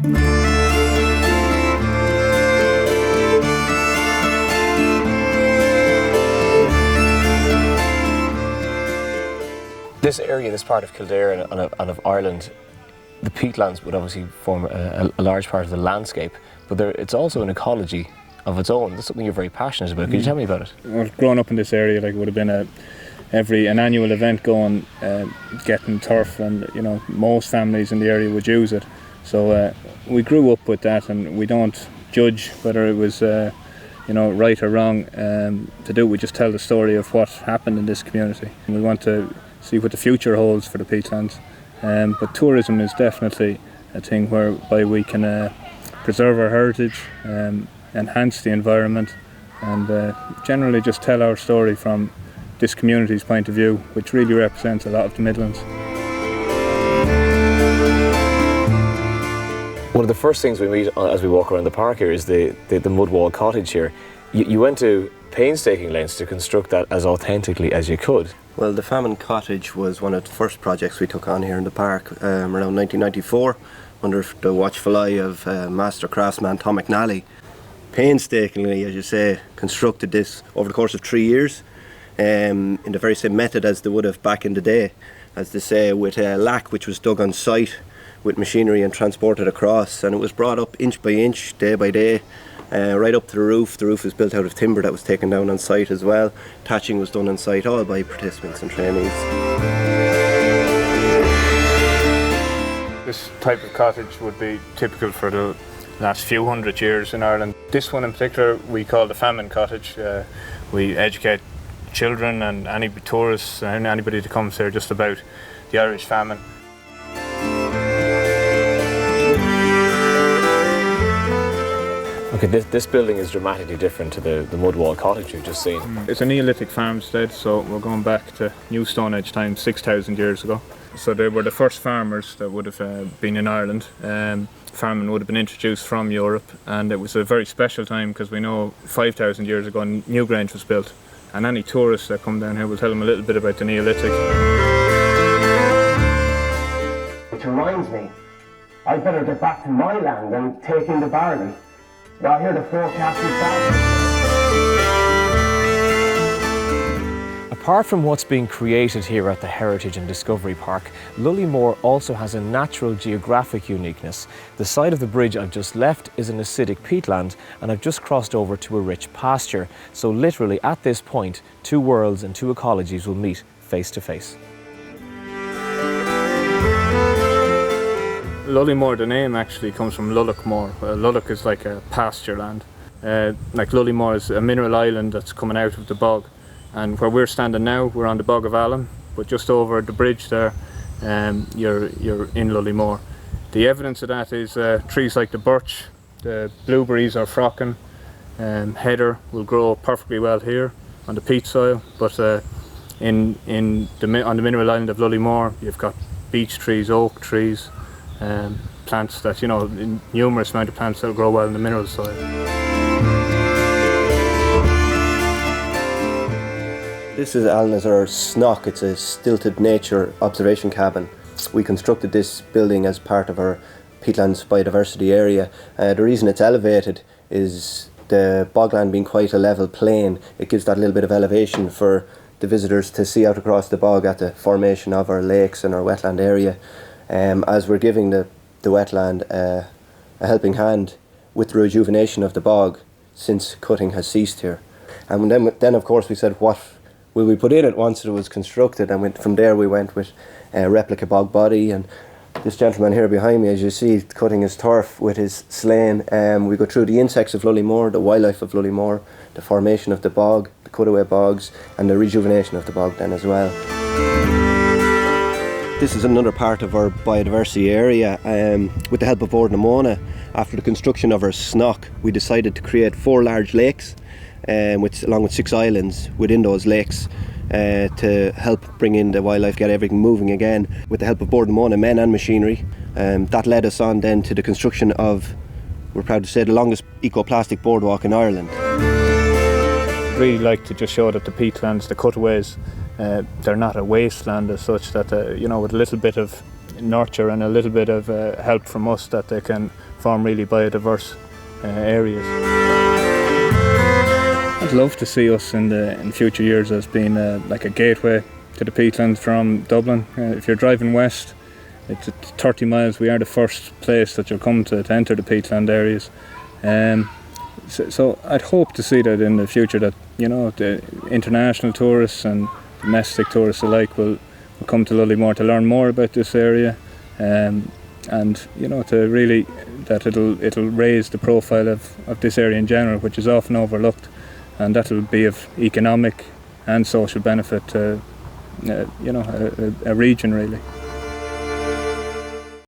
This area, this part of Kildare and of Ireland, the peatlands would obviously form a large part of the landscape, but it's also an ecology of its own. That's something you're very passionate about. Could you tell me about it? Well, growing up in this area, like, it would have been an annual event going, getting turf, and most families in the area would use it. So we grew up with that, and we don't judge whether it was right or wrong to do. We just tell the story of what happened in this community. And we want to see what the future holds for the peatlands. But tourism is definitely a thing whereby we can preserve our heritage, enhance the environment, and generally just tell our story from this community's point of view, which really represents a lot of the Midlands. One of the first things we meet as we walk around the park here is the mud wall cottage here. You went to painstaking lengths to construct that as authentically as you could. Well, the famine cottage was one of the first projects we took on here in the park around 1994 under the watchful eye of master craftsman Tom McNally. Painstakingly, as you say, constructed this over the course of 3 years in the very same method as they would have back in the day, as they say, with lac which was dug on site with machinery and transported across, and it was brought up inch by inch, day by day, right up to the roof. The roof was built out of timber that was taken down on site as well. Thatching was done on site, all by participants and trainees. This type of cottage would be typical for the last few hundred years in Ireland. This one in particular we call the famine cottage. We educate children and any tourists and anybody that comes here just about the Irish famine. Okay, this building is dramatically different to the mud wall cottage you've just seen. It's a Neolithic farmstead, so we're going back to New Stone Age time, 6,000 years ago. So they were the first farmers that would have been in Ireland. Farming would have been introduced from Europe, and it was a very special time because we know 5,000 years ago Newgrange was built, and any tourists that come down here will tell them a little bit about the Neolithic. Which reminds me, I'd better get back to my land and take in the barley. I hear the forecast is bad. Apart from what's being created here at the Heritage and Discovery Park, Lullymore also has a natural geographic uniqueness. The side of the bridge I've just left is an acidic peatland, and I've just crossed over to a rich pasture. So literally at this point, two worlds and two ecologies will meet face to face. Lullymore, the name actually comes from Lullymore. Lullock is like a pasture land. Like Lullymore is a mineral island that's coming out of the bog. And where we're standing now, we're on the Bog of Allen, but just over the bridge there, you're in Lullymore. The evidence of that is trees like the birch, the blueberries are frocking, heather will grow perfectly well here on the peat soil, but on the mineral island of Lullymore, you've got beech trees, oak trees, plants that, numerous amount of plants that will grow well in the mineral soil. This is Alan as our snock. It's a stilted nature observation cabin. We constructed this building as part of our peatlands biodiversity area. The reason it's elevated is the bogland being quite a level plain. It gives that little bit of elevation for the visitors to see out across the bog at the formation of our lakes and our wetland area. As we're giving the wetland a helping hand with the rejuvenation of the bog since cutting has ceased here. And then of course we said, what will we put in it once it was constructed? And from there we went with a replica bog body, and this gentleman here behind me, as you see, cutting his turf with his slaying. We go through the insects of Lullymore, the wildlife of Lullymore, the formation of the bog, the cutaway bogs, and the rejuvenation of the bog then as well. This is another part of our biodiversity area. With the help of Ord na Móna, after the construction of our snock, we decided to create 4 large lakes, along with 6 islands within those lakes, to help bring in the wildlife, get everything moving again. With the help of Ord na Móna men and machinery, that led us on then to the construction of, we're proud to say, the longest eco-plastic boardwalk in Ireland. I'd really like to just show that the peatlands, the cutaways, they're not a wasteland as such, that with a little bit of nurture and a little bit of help from us that they can form really biodiverse areas. I'd love to see us in future years as being like a gateway to the peatlands from Dublin. If you're driving west, it's 30 miles. We are the first place that you'll come to enter the peatland areas. So I'd hope to see that in the future, that the international tourists and domestic tourists alike will come to Lullymore to learn more about this area, and to really that it'll raise the profile of this area in general, which is often overlooked, and that'll be of economic and social benefit to a region really.